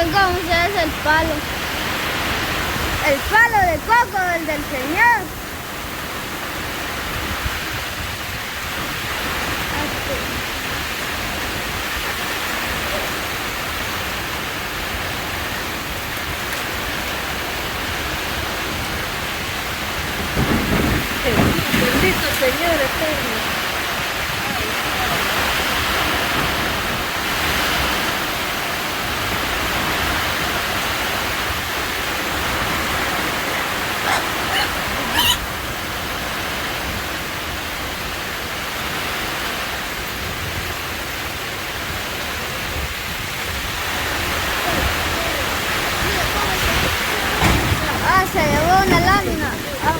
Miren cómo se hace el palo. El palo de coco, el del Señor. Así. Bendito Señor eterno. Ah, se llevó una lámina. Ah.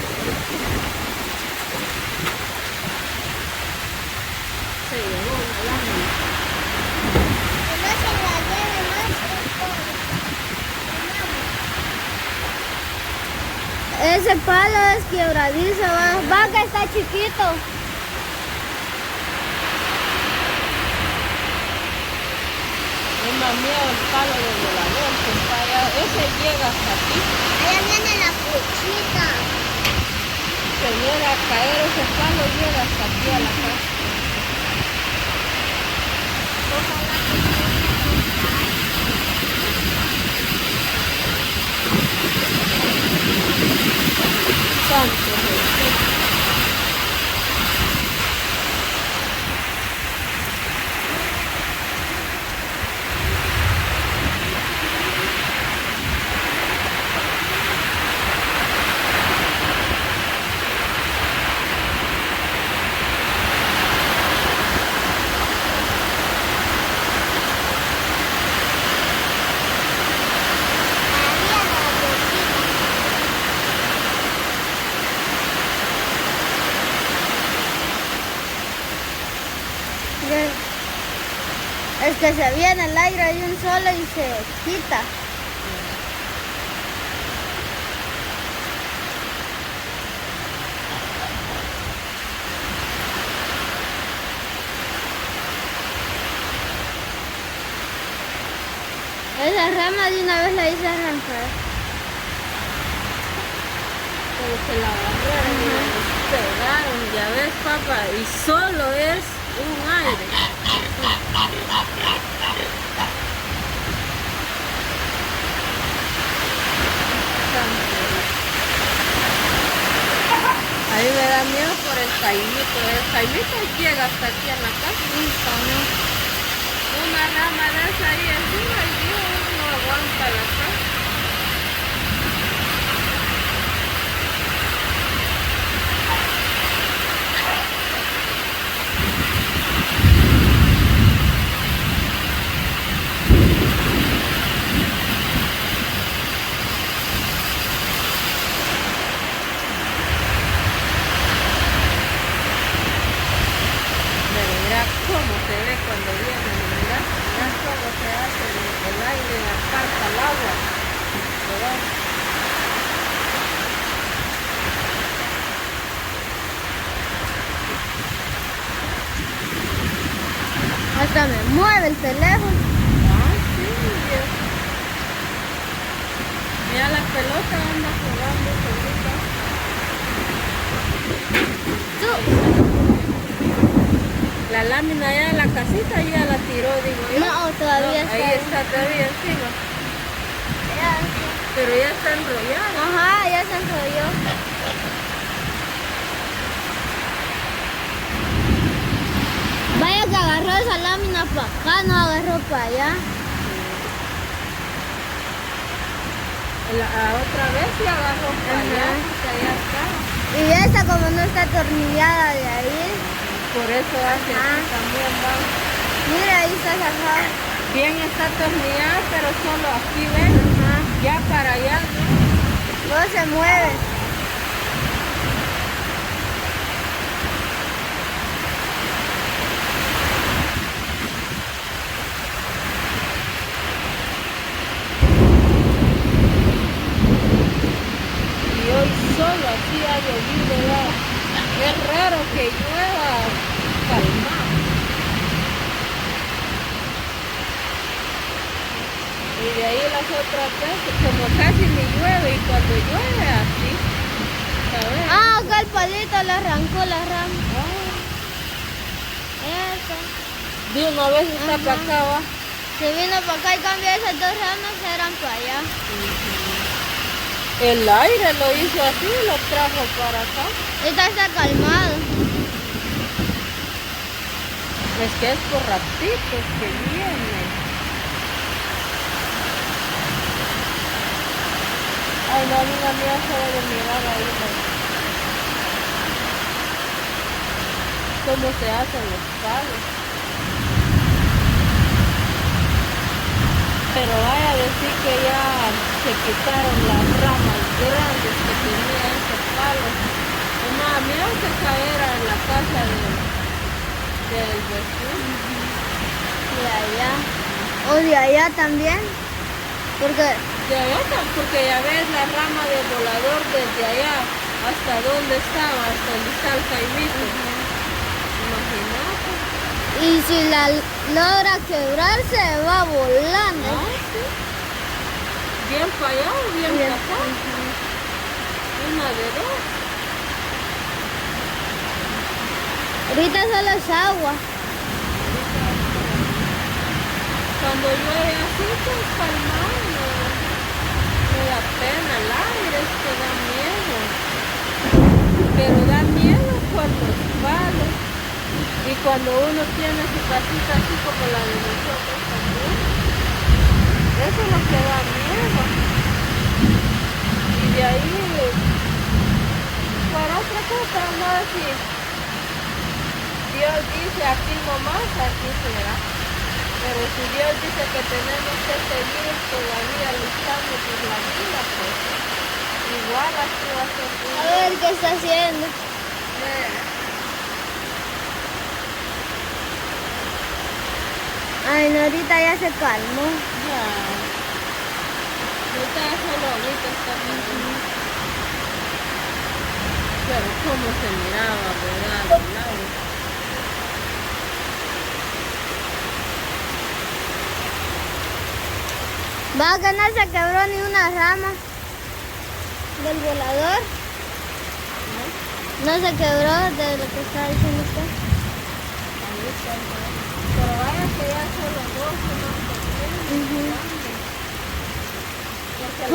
Se llevó una lámina. No se la lleve más. Ese palo es quebradizo, va que está chiquito. Es más miedo el palo del volador que está allá. Ese llega hasta aquí. Allá viene la puchita. Se llega a caer ese palo, llega hasta aquí a la casa. Ojalá que no. Santo Jesús. Es que se viene el aire de un solo y se quita. Esa rama de una vez la hice arrancar. Pero se la agarraron y la pegaron, ya ves, papá, y solo es un aire. A mí me da miedo por el Jaimito. El Jaimito llega hasta aquí a la casa. Una rama de esa ahí encima y Dios no aguanta la casa. Cómo se ve cuando viene, mira cómo se hace el aire en la carta al agua. ¿Verdad? Hasta me mueve el teléfono. Ah, sí, Dios. Mira la pelota anda jugando solita. La lámina ya de la casita ya la tiró, digo yo. No, todavía está. Ahí está todavía encima. Pero ya está enrollada. Ajá, ya se enrolló. Vaya que agarró esa lámina para acá, no agarró para allá. La otra vez se agarró para allá, porque allá está. Y esta como no está atornillada de ahí. Por eso hace así también va. Mira, ahí está zafado. Bien está atornillada, pero solo aquí ven. Ya para allá, ¿no? No se mueve. Y hoy solo así ha llovido, ¿verdad? Es raro que llueva calmado. Y de ahí las otras veces, como casi ni llueve, y cuando llueve así, ¿sabes? Ah, acá el palito le arrancó la rama. Ah, Eso. de una vez está Ajá. para acá, va. Se vino para acá y cambió esas dos ramas, eran para allá. El aire lo hizo así y lo trajo para acá. Ahorita está calmado. Es que es por ratitos que viene. Ay, la amiga mía se debe mirar ahí, ¿no? Cómo se hacen los palos. Pero vaya a decir que ya se quitaron las ramas grandes que tenía ese palo. Mamá, mira que caer en la casa del vecino. De allá. O de allá también. Porque De allá, porque ya ves la rama del volador desde allá hasta donde estaba, hasta donde está el Jaimito. Imagínate. y si la logra quebrar, se va volando. Ah, sí. Bien para allá o bien para acá. Una de dos. Ahorita solo es agua. Cuando llueve así, pues calmado, no da pena el aire, es que da miedo. Pero da miedo por los palos. Y cuando uno tiene su casita así como la de nosotros también, eso es lo que da miedo. Y de ahí, para otra cosa, no decir, Dios dice aquí nomás, aquí será. Pero si Dios dice que tenemos que seguir todavía luchando por la vida, pues igual así va a ser. A ver qué está haciendo. Ay, no, ahorita ya se calmó. Ya. Ahorita ya solo ahorita está bien. Pero cómo se miraba, ¿verdad? Del lado. Va que no se quebró ni una rama del volador. No se quebró de lo que está diciendo usted. Ahorita, pero vaya que ya solo dos se van cayendo.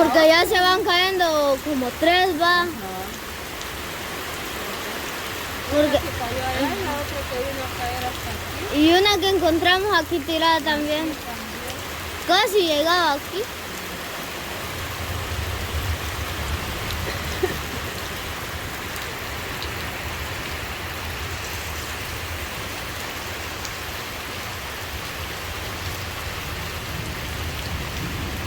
Porque ya se van cayendo como tres, va. Porque, Se cayó allá y la otra que vino a caer hasta aquí. y una que encontramos aquí tirada también. Casi llegaba aquí.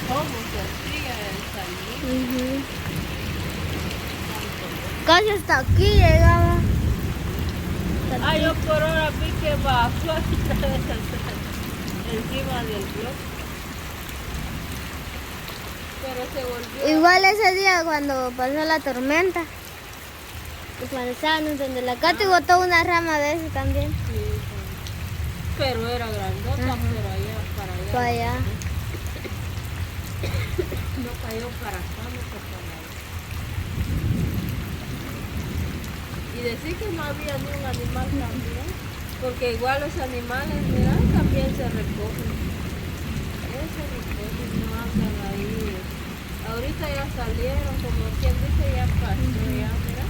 ¿Cómo se sigue el salir? Casi hasta aquí llegaba. Hasta Ah, aquí. yo por ahora vi que bajó encima del bloque. Pero se volvió. Igual ese día cuando pasó la tormenta. Y cuando estaban en la cata y botó una rama de eso también. Sí, pero era grandota, Ajá. pero allá para allá. Para allá. No cayó para acá, no fue para allá. Y decir que no había ni un animal también, porque igual los animales, mira, también se recogen. Se recogen, no andan ahí. Ahorita ya salieron, como quien dice, ya pasó, ya, mira.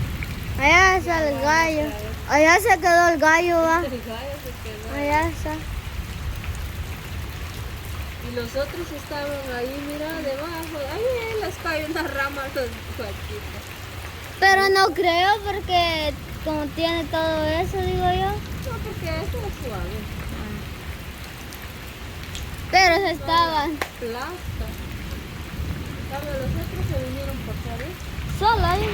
Allá está el gallo. Allá se quedó el gallo, va. El gallo se quedó. Allá está. Y los otros estaban ahí, mira, debajo. Ahí les cae una rama a los guachitos. Pero no creo porque como tiene todo eso, digo yo. No, porque eso es suave. Pero se estaban Plasta. Cambio, los otros se vinieron por acá, ¿ves? solo ahí.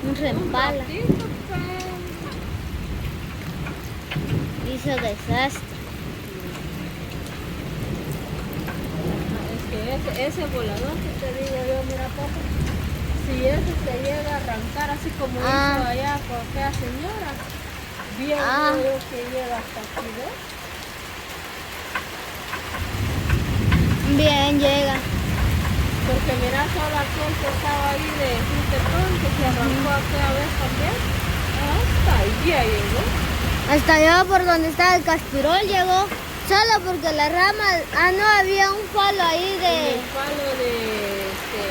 Un rempala. ratito, Hizo desastre. Es que ese volador que te digo yo, mira, papá, si ese se llega a arrancar así como hizo allá con aquella señora, bien creo que llega hasta aquí, ¿ves? Bien, llega. Porque mira solo aquel que estaba ahí de Jutepón, que se arrancó aquella vez también. Hasta ahí ya llegó. Hasta allá por donde está el Caspirol llegó. Solo porque la rama, no, había un palo ahí En de el palo de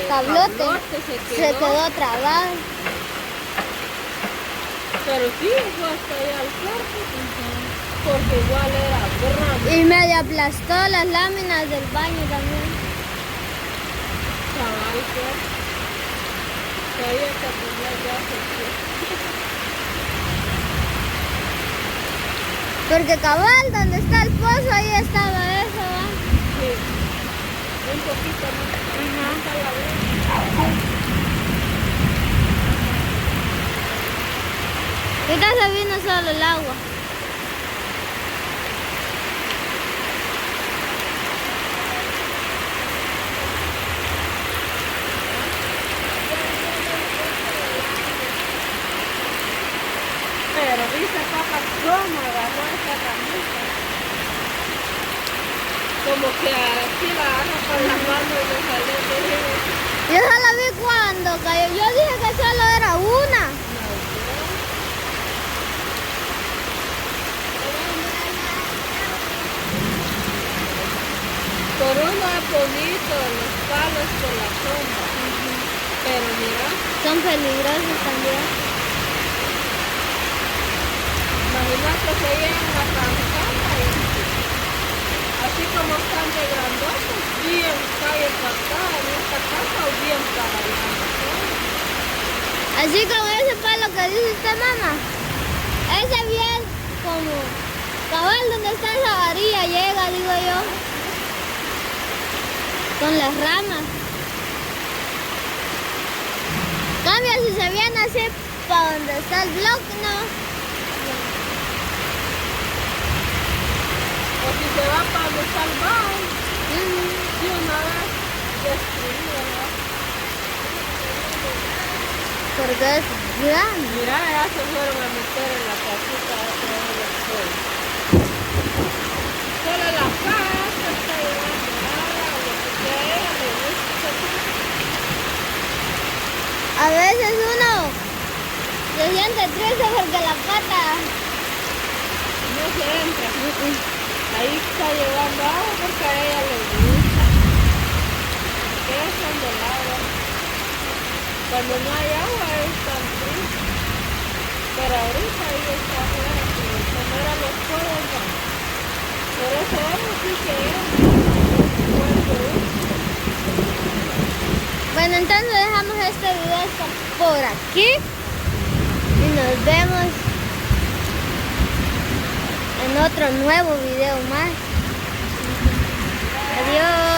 cablote. se Se quedó trabado. Pero sí, fue hasta allá al cuerpo. Porque igual era grande. Y medio aplastó las láminas del baño también. Chaval, pues. Todavía se ponía ya se Porque cabal, donde está el pozo, ahí estaba eso, ¿va? Sí. Un poquito más. Hasta la vez. Ahorita se vino solo el agua. Pero dice papá, ¿cómo agarró esta camisa? Como que aquí la agarra con las manos y le salió de Yo solo vi cuando cayó. Yo dije que solo era una. Por uno es bonito los palos por la sombra. Pero mira, Son peligrosos también. imagínate que llegan a Tanzania y así como están de grandotes, bien cae para acá en esta casa o bien para allá. Así como ese palo que dice usted, mamá. Ese bien como cabal donde está esa varilla llega, digo yo. Con las ramas. Cambia si se viene así para donde está el bloque, ¿no? O si se va para donde está el baño, de una vez destruido, ¿no? Porque es grande. Mira, ya se fueron a meter en la casita a traer los pollos. Solo la casa está llevando agua, lo que sea, ella le gusta. A veces uno se siente triste porque la pata No se entra. Ahí está llevando agua porque a ella le gusta. Que son del agua. Cuando no hay agua es tan triste. Pero ahorita ahí está afuera, pero cuando eran los pollos no. Por eso ella sí que Bueno, entonces dejamos este video hasta por aquí y nos vemos en otro nuevo video más. Adiós.